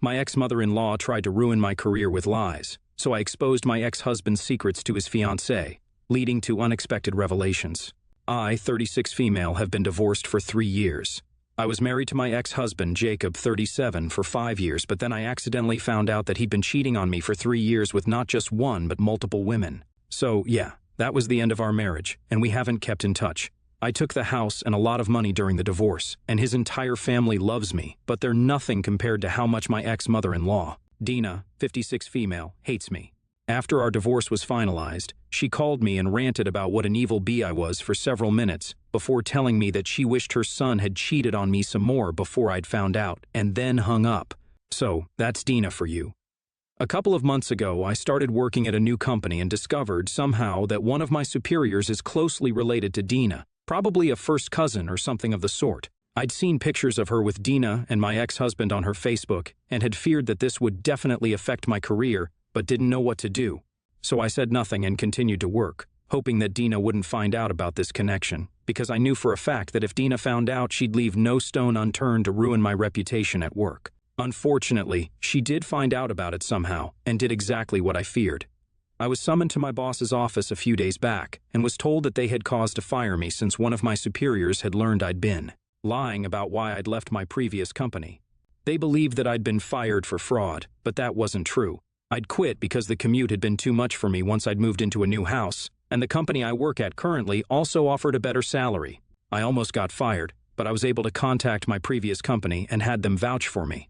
My ex-mother-in-law tried to ruin my career with lies, so I exposed my ex-husband's secrets to his fiancée, leading to unexpected revelations. I, 36 female, have been divorced for 3 years. I was married to my ex-husband, Jacob, 37, for 5 years, but then I accidentally found out that he'd been cheating on me for 3 years with not just one, but multiple women. So, yeah, that was the end of our marriage, and we haven't kept in touch. I took the house and a lot of money during the divorce, and his entire family loves me, but they're nothing compared to how much my ex-mother-in-law, Dina, 56 female, hates me. After our divorce was finalized, she called me and ranted about what an evil bee I was for several minutes, before telling me that she wished her son had cheated on me some more before I'd found out, and then hung up. So, that's Dina for you. A couple of months ago, I started working at a new company and discovered somehow that one of my superiors is closely related to Dina, probably a first cousin or something of the sort. I'd seen pictures of her with Dina and my ex-husband on her Facebook and had feared that this would definitely affect my career, but didn't know what to do. So I said nothing and continued to work, hoping that Dina wouldn't find out about this connection, because I knew for a fact that if Dina found out, she'd leave no stone unturned to ruin my reputation at work. Unfortunately, she did find out about it somehow and did exactly what I feared. I was summoned to my boss's office a few days back and was told that they had cause to fire me since one of my superiors had learned I'd been lying about why I'd left my previous company. They believed that I'd been fired for fraud, but that wasn't true. I'd quit because the commute had been too much for me once I'd moved into a new house, and the company I work at currently also offered a better salary. I almost got fired, but I was able to contact my previous company and had them vouch for me.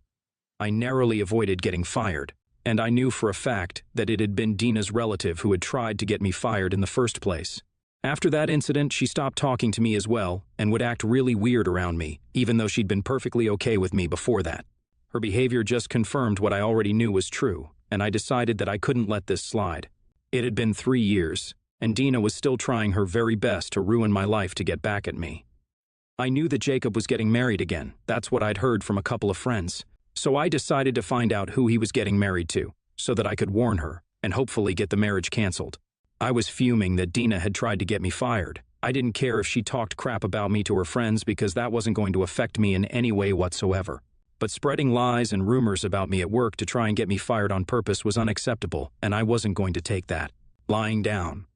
I narrowly avoided getting fired, and I knew for a fact that it had been Dina's relative who had tried to get me fired in the first place. After that incident, she stopped talking to me as well and would act really weird around me, even though she'd been perfectly okay with me before that. Her behavior just confirmed what I already knew was true, and I decided that I couldn't let this slide. It had been 3 years, and Dina was still trying her very best to ruin my life to get back at me. I knew that Jacob was getting married again. That's what I'd heard from a couple of friends. So I decided to find out who he was getting married to, so that I could warn her and hopefully get the marriage canceled. I was fuming that Dina had tried to get me fired. I didn't care if she talked crap about me to her friends because that wasn't going to affect me in any way whatsoever. But spreading lies and rumors about me at work to try and get me fired on purpose was unacceptable, and I wasn't going to take that. Lying down.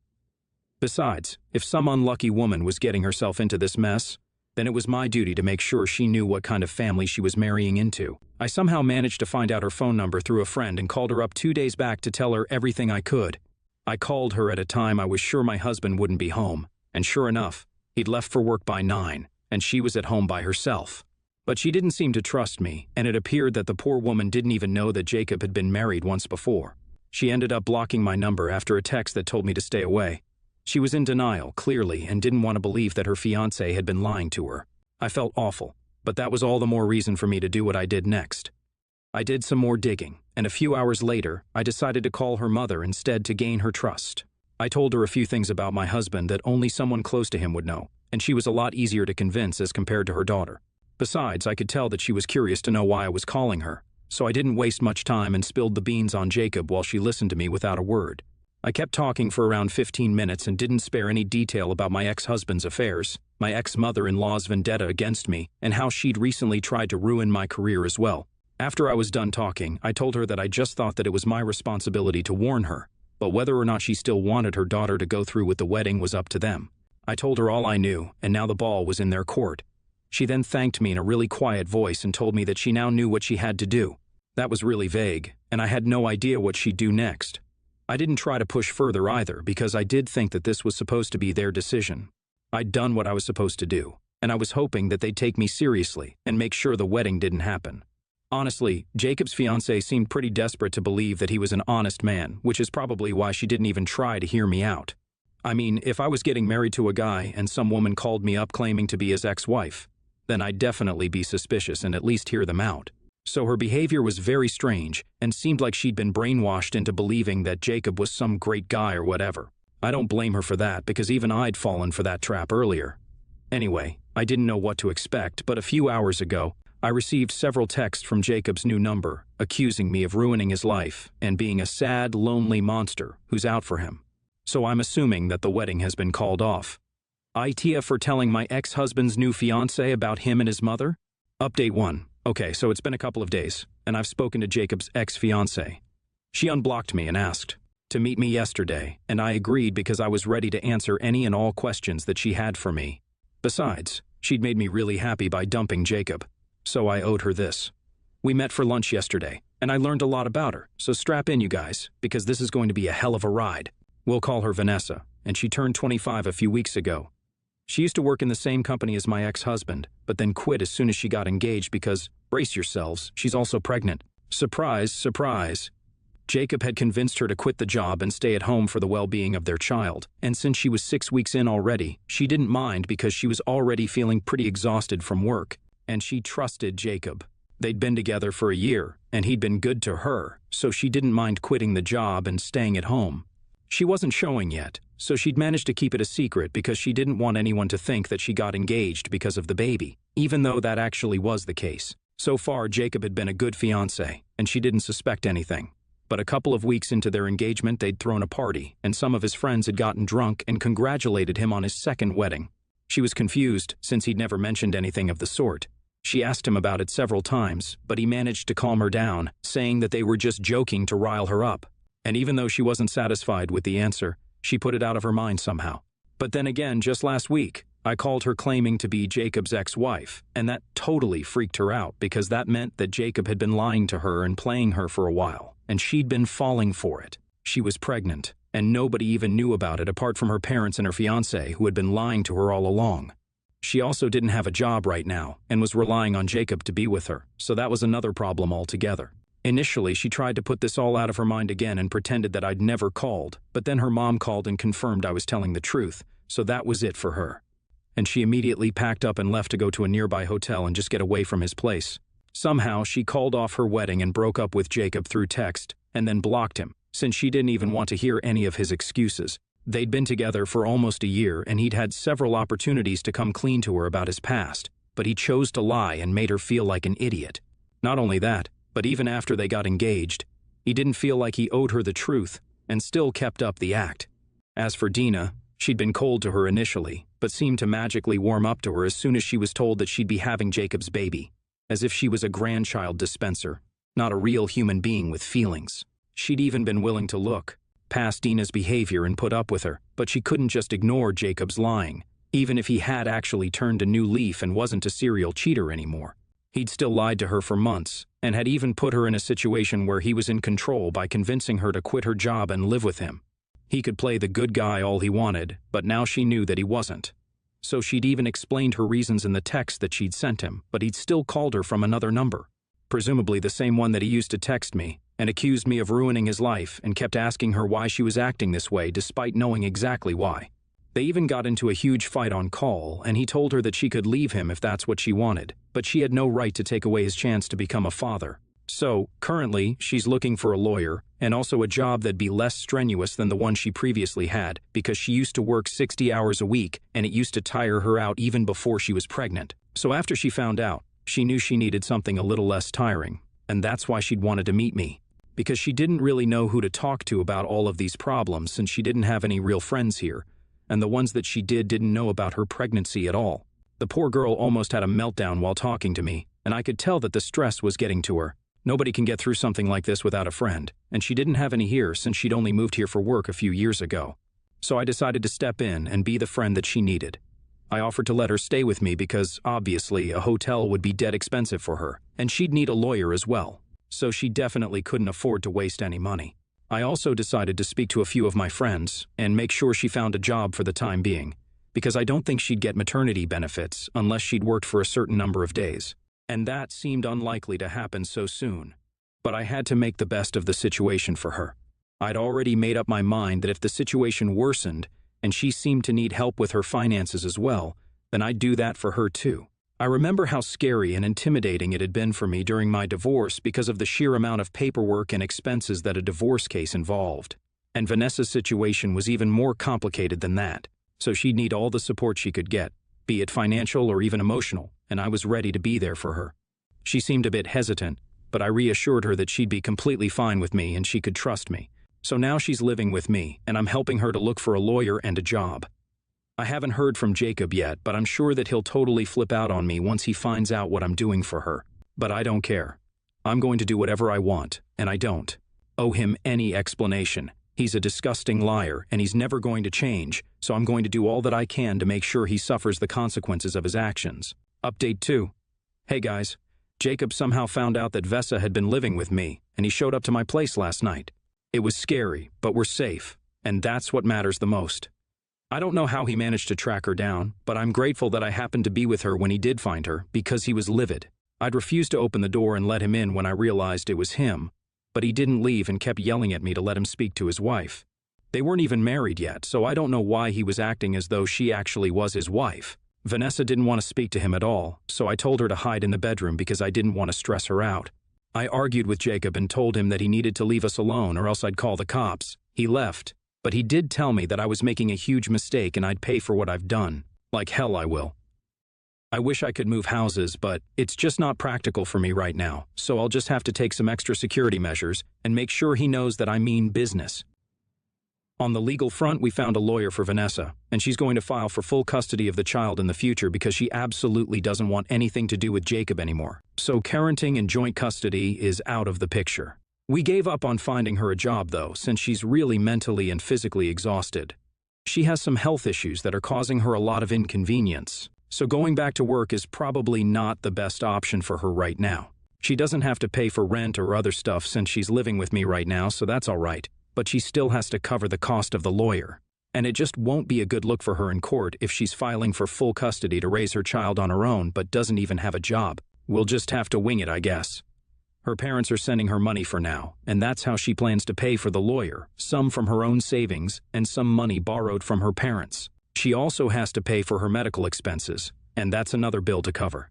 Besides, if some unlucky woman was getting herself into this mess, then it was my duty to make sure she knew what kind of family she was marrying into. I somehow managed to find out her phone number through a friend and called her up 2 days back to tell her everything I could. I called her at a time I was sure my husband wouldn't be home, and sure enough, he'd left for work by 9, and she was at home by herself. But she didn't seem to trust me, and it appeared that the poor woman didn't even know that Jacob had been married once before. She ended up blocking my number after a text that told me to stay away. She was in denial, clearly, and didn't want to believe that her fiancé had been lying to her. I felt awful, but that was all the more reason for me to do what I did next. I did some more digging, and a few hours later, I decided to call her mother instead to gain her trust. I told her a few things about my husband that only someone close to him would know, and she was a lot easier to convince as compared to her daughter. Besides, I could tell that she was curious to know why I was calling her, so I didn't waste much time and spilled the beans on Jacob while she listened to me without a word. I kept talking for around 15 minutes and didn't spare any detail about my ex-husband's affairs, my ex-mother-in-law's vendetta against me, and how she'd recently tried to ruin my career as well. After I was done talking, I told her that I just thought that it was my responsibility to warn her, but whether or not she still wanted her daughter to go through with the wedding was up to them. I told her all I knew, and now the ball was in their court. She then thanked me in a really quiet voice and told me that she now knew what she had to do. That was really vague, and I had no idea what she'd do next. I didn't try to push further either because I did think that this was supposed to be their decision. I'd done what I was supposed to do, and I was hoping that they'd take me seriously and make sure the wedding didn't happen. Honestly, Jacob's fiancée seemed pretty desperate to believe that he was an honest man, which is probably why she didn't even try to hear me out. I mean, if I was getting married to a guy and some woman called me up claiming to be his ex-wife, then I'd definitely be suspicious and at least hear them out. So her behavior was very strange and seemed like she'd been brainwashed into believing that Jacob was some great guy or whatever. I don't blame her for that because even I'd fallen for that trap earlier. Anyway, I didn't know what to expect, but a few hours ago, I received several texts from Jacob's new number, accusing me of ruining his life and being a sad, lonely monster who's out for him. So I'm assuming that the wedding has been called off. ITF for telling my ex-husband's new fiancé about him and his mother? Update 1. Okay, so it's been a couple of days, and I've spoken to Jacob's ex-fiancée. She unblocked me and asked to meet me yesterday, and I agreed because I was ready to answer any and all questions that she had for me. Besides, she'd made me really happy by dumping Jacob, so I owed her this. We met for lunch yesterday, and I learned a lot about her, so strap in, you guys, because this is going to be a hell of a ride. We'll call her Vanessa, and she turned 25 a few weeks ago. She used to work in the same company as my ex-husband, but then quit as soon as she got engaged because, brace yourselves, she's also pregnant. Surprise, surprise. Jacob had convinced her to quit the job and stay at home for the well-being of their child, and since she was 6 weeks in already, she didn't mind because she was already feeling pretty exhausted from work, and she trusted Jacob. They'd been together for a year, and he'd been good to her, so she didn't mind quitting the job and staying at home. She wasn't showing yet, so she'd managed to keep it a secret because she didn't want anyone to think that she got engaged because of the baby, even though that actually was the case. So far, Jacob had been a good fiancé, and she didn't suspect anything. But a couple of weeks into their engagement, they'd thrown a party, and some of his friends had gotten drunk and congratulated him on his second wedding. She was confused, since he'd never mentioned anything of the sort. She asked him about it several times, but he managed to calm her down, saying that they were just joking to rile her up. And even though she wasn't satisfied with the answer, she put it out of her mind somehow. But then again, just last week, I called her claiming to be Jacob's ex-wife, and that totally freaked her out because that meant that Jacob had been lying to her and playing her for a while, and she'd been falling for it. She was pregnant, and nobody even knew about it apart from her parents and her fiancé, who had been lying to her all along. She also didn't have a job right now and was relying on Jacob to be with her, so that was another problem altogether. Initially, she tried to put this all out of her mind again and pretended that I'd never called, but then her mom called and confirmed I was telling the truth, so that was it for her. And she immediately packed up and left to go to a nearby hotel and just get away from his place. Somehow, she called off her wedding and broke up with Jacob through text, and then blocked him, since she didn't even want to hear any of his excuses. They'd been together for almost a year, and he'd had several opportunities to come clean to her about his past, but he chose to lie and made her feel like an idiot. Not only that, but even after they got engaged, he didn't feel like he owed her the truth, and still kept up the act. As for Dina, she'd been cold to her initially, but seemed to magically warm up to her as soon as she was told that she'd be having Jacob's baby, as if she was a grandchild dispenser, not a real human being with feelings. She'd even been willing to look past Dina's behavior and put up with her, but she couldn't just ignore Jacob's lying, even if he had actually turned a new leaf and wasn't a serial cheater anymore. He'd still lied to her for months, and had even put her in a situation where he was in control by convincing her to quit her job and live with him. He could play the good guy all he wanted, but now she knew that he wasn't. So she'd even explained her reasons in the text that she'd sent him, but he'd still called her from another number, presumably the same one that he used to text me, and accused me of ruining his life and kept asking her why she was acting this way despite knowing exactly why. They even got into a huge fight on call, and he told her that she could leave him if that's what she wanted, but she had no right to take away his chance to become a father. So, currently, she's looking for a lawyer, and also a job that'd be less strenuous than the one she previously had, because she used to work 60 hours a week, and it used to tire her out even before she was pregnant. So after she found out, she knew she needed something a little less tiring, and that's why she'd wanted to meet me, because she didn't really know who to talk to about all of these problems since she didn't have any real friends here, and the ones that she didn't know about her pregnancy at all. The poor girl almost had a meltdown while talking to me, and I could tell that the stress was getting to her. Nobody can get through something like this without a friend, and she didn't have any here since she'd only moved here for work a few years ago. So I decided to step in and be the friend that she needed. I offered to let her stay with me because, obviously, a hotel would be dead expensive for her, and she'd need a lawyer as well, so she definitely couldn't afford to waste any money. I also decided to speak to a few of my friends and make sure she found a job for the time being, because I don't think she'd get maternity benefits unless she'd worked for a certain number of days. And that seemed unlikely to happen so soon. But I had to make the best of the situation for her. I'd already made up my mind that if the situation worsened, and she seemed to need help with her finances as well, then I'd do that for her too. I remember how scary and intimidating it had been for me during my divorce because of the sheer amount of paperwork and expenses that a divorce case involved. And Vanessa's situation was even more complicated than that, so she'd need all the support she could get, be it financial or even emotional, and I was ready to be there for her. She seemed a bit hesitant, but I reassured her that she'd be completely fine with me and she could trust me. So now she's living with me, and I'm helping her to look for a lawyer and a job. I haven't heard from Jacob yet, but I'm sure that he'll totally flip out on me once he finds out what I'm doing for her. But I don't care. I'm going to do whatever I want, and I don't owe him any explanation. He's a disgusting liar, and he's never going to change, so I'm going to do all that I can to make sure he suffers the consequences of his actions. Update 2. Hey guys, Jacob somehow found out that Vesa had been living with me, and he showed up to my place last night. It was scary, but we're safe, and that's what matters the most. I don't know how he managed to track her down, but I'm grateful that I happened to be with her when he did find her, because he was livid. I'd refused to open the door and let him in when I realized it was him, but he didn't leave and kept yelling at me to let him speak to his wife. They weren't even married yet, so I don't know why he was acting as though she actually was his wife. Vanessa didn't want to speak to him at all, so I told her to hide in the bedroom because I didn't want to stress her out. I argued with Jacob and told him that he needed to leave us alone or else I'd call the cops. He left, but he did tell me that I was making a huge mistake and I'd pay for what I've done. Like hell I will. I wish I could move houses, but it's just not practical for me right now, so I'll just have to take some extra security measures and make sure he knows that I mean business. On the legal front, we found a lawyer for Vanessa, and she's going to file for full custody of the child in the future because she absolutely doesn't want anything to do with Jacob anymore. So parenting and joint custody is out of the picture. We gave up on finding her a job, though, since she's really mentally and physically exhausted. She has some health issues that are causing her a lot of inconvenience, so going back to work is probably not the best option for her right now. She doesn't have to pay for rent or other stuff since she's living with me right now, so that's all right. But she still has to cover the cost of the lawyer. And it just won't be a good look for her in court if she's filing for full custody to raise her child on her own but doesn't even have a job. We'll just have to wing it, I guess. Her parents are sending her money for now, and that's how she plans to pay for the lawyer, some from her own savings and some money borrowed from her parents. She also has to pay for her medical expenses, and that's another bill to cover.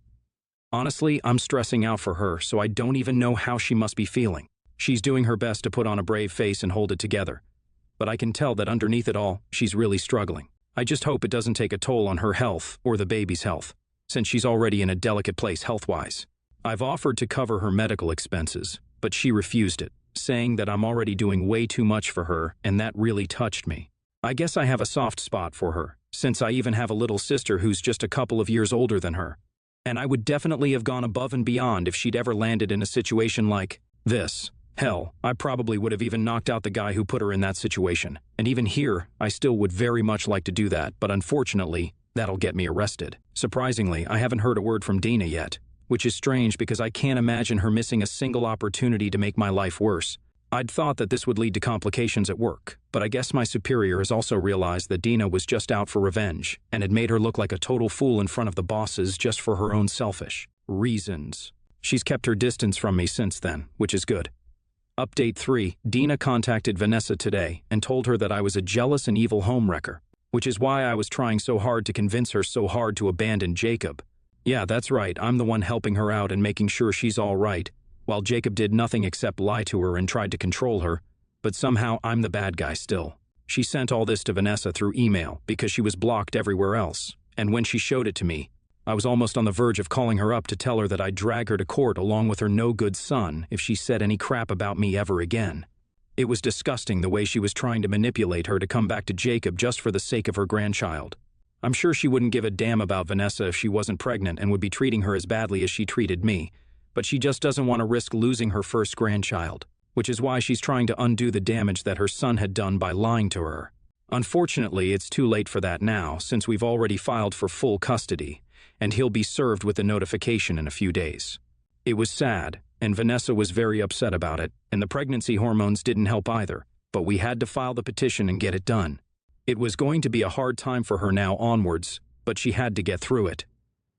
Honestly, I'm stressing out for her, so I don't even know how she must be feeling. She's doing her best to put on a brave face and hold it together, but I can tell that underneath it all, she's really struggling. I just hope it doesn't take a toll on her health or the baby's health, since she's already in a delicate place health-wise. I've offered to cover her medical expenses, but she refused it, saying that I'm already doing way too much for her, and that really touched me. I guess I have a soft spot for her, since I even have a little sister who's just a couple of years older than her. And I would definitely have gone above and beyond if she'd ever landed in a situation like this. Hell, I probably would have even knocked out the guy who put her in that situation. And even here, I still would very much like to do that, but unfortunately, that'll get me arrested. Surprisingly, I haven't heard a word from Dina yet, which is strange because I can't imagine her missing a single opportunity to make my life worse. I'd thought that this would lead to complications at work, but I guess my superior has also realized that Dina was just out for revenge and had made her look like a total fool in front of the bosses just for her own selfish reasons. She's kept her distance from me since then, which is good. Update 3. Dina contacted Vanessa today and told her that I was a jealous and evil homewrecker, which is why I was trying so hard to convince her so hard to abandon Jacob. Yeah, that's right, I'm the one helping her out and making sure she's all right, while Jacob did nothing except lie to her and tried to control her, but somehow I'm the bad guy still. She sent all this to Vanessa through email because she was blocked everywhere else, and when she showed it to me, I was almost on the verge of calling her up to tell her that I'd drag her to court along with her no-good son if she said any crap about me ever again. It was disgusting the way she was trying to manipulate her to come back to Jacob just for the sake of her grandchild. I'm sure she wouldn't give a damn about Vanessa if she wasn't pregnant and would be treating her as badly as she treated me, but she just doesn't want to risk losing her first grandchild, which is why she's trying to undo the damage that her son had done by lying to her. Unfortunately, it's too late for that now, since we've already filed for full custody, and he'll be served with a notification in a few days. It was sad, and Vanessa was very upset about it, and the pregnancy hormones didn't help either, but we had to file the petition and get it done. It was going to be a hard time for her now onwards, but she had to get through it.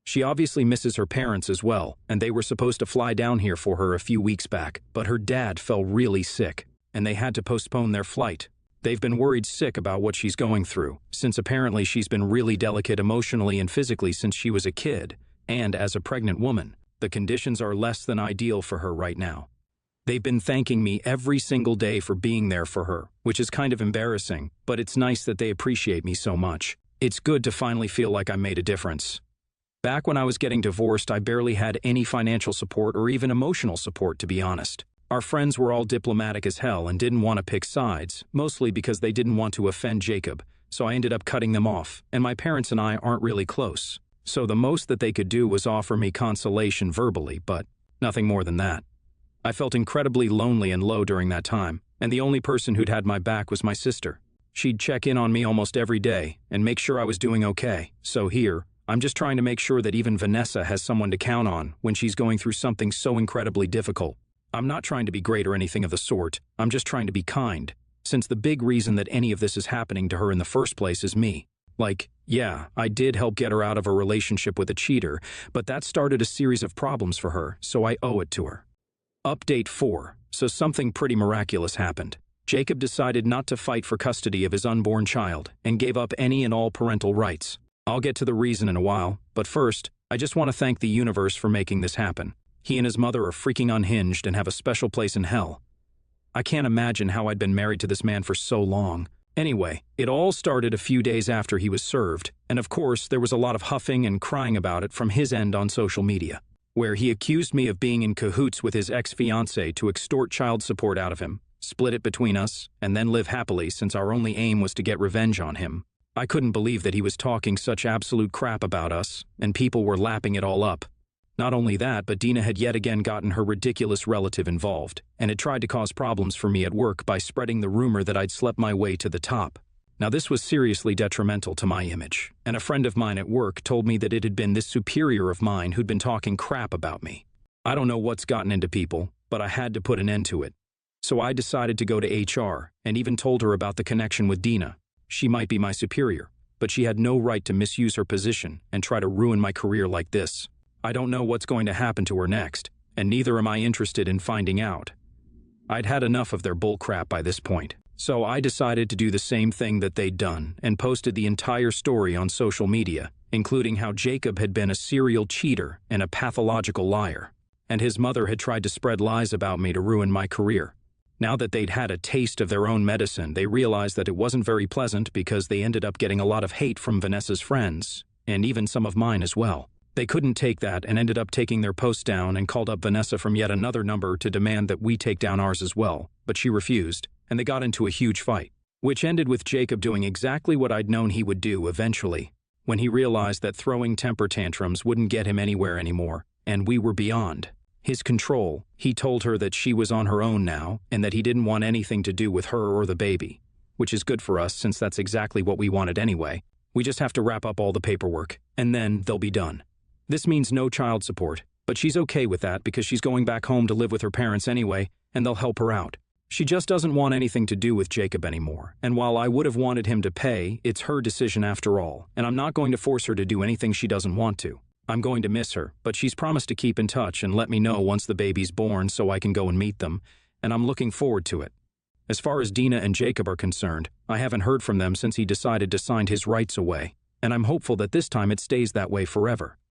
She obviously misses her parents as well, and they were supposed to fly down here for her a few weeks back, but her dad fell really sick, and they had to postpone their flight. They've been worried sick about what she's going through, since apparently she's been really delicate emotionally and physically since she was a kid, and as a pregnant woman, the conditions are less than ideal for her right now. They've been thanking me every single day for being there for her, which is kind of embarrassing, but it's nice that they appreciate me so much. It's good to finally feel like I made a difference. Back when I was getting divorced, I barely had any financial support or even emotional support, to be honest. Our friends were all diplomatic as hell and didn't want to pick sides, mostly because they didn't want to offend Jacob, so I ended up cutting them off, and my parents and I aren't really close. So the most that they could do was offer me consolation verbally, but Nothing more than that. I felt incredibly lonely and low during that time, and the only person who'd had my back was my sister. She'd check in on me almost every day and make sure I was doing okay. So here, I'm just trying to make sure that even Vanessa has someone to count on when she's going through something so incredibly difficult. I'm not trying to be great or anything of the sort, I'm just trying to be kind, since the big reason that any of this is happening to her in the first place is me. Like, yeah, I did help get her out of a relationship with a cheater, but that started a series of problems for her, so I owe it to her. Update 4. So something pretty miraculous happened. Jacob decided not to fight for custody of his unborn child and gave up any and all parental rights. I'll get to the reason in a while, but first, I just want to thank the universe for making this happen. He and his mother are freaking unhinged and have a special place in hell. I can't imagine how I'd been married to this man for so long. Anyway, it all started a few days after he was served, and of course there was a lot of huffing and crying about it from his end on social media, where he accused me of being in cahoots with his ex-fiancée to extort child support out of him, split it between us, and then live happily since our only aim was to get revenge on him. I couldn't believe that he was talking such absolute crap about us, and people were lapping it all up. Not only that, but Dina had yet again gotten her ridiculous relative involved, and had tried to cause problems for me at work by spreading the rumor that I'd slept my way to the top. Now this was seriously detrimental to my image, and a friend of mine at work told me that it had been this superior of mine who'd been talking crap about me. I don't know what's gotten into people, but I had to put an end to it. So I decided to go to HR, and even told her about the connection with Dina. She might be my superior, but she had no right to misuse her position and try to ruin my career like this. I don't know what's going to happen to her next, and neither am I interested in finding out. I'd had enough of their bullcrap by this point, so I decided to do the same thing that they'd done and posted the entire story on social media, including how Jacob had been a serial cheater and a pathological liar, and his mother had tried to spread lies about me to ruin my career. Now that they'd had a taste of their own medicine, they realized that it wasn't very pleasant because they ended up getting a lot of hate from Vanessa's friends, and even some of mine as well. They couldn't take that and ended up taking their post down and called up Vanessa from yet another number to demand that we take down ours as well, but she refused, and they got into a huge fight, which ended with Jacob doing exactly what I'd known he would do eventually, when he realized that throwing temper tantrums wouldn't get him anywhere anymore, and we were beyond his control. He told her that she was on her own now and that he didn't want anything to do with her or the baby, which is good for us since that's exactly what we wanted anyway. We just have to wrap up all the paperwork, and then they'll be done. This means no child support, but she's okay with that because she's going back home to live with her parents anyway, and they'll help her out. She just doesn't want anything to do with Jacob anymore, and while I would have wanted him to pay, it's her decision after all, and I'm not going to force her to do anything she doesn't want to. I'm going to miss her, but she's promised to keep in touch and let me know once the baby's born so I can go and meet them, and I'm looking forward to it. As far as Dina and Jacob are concerned, I haven't heard from them since he decided to sign his rights away, and I'm hopeful that this time it stays that way forever.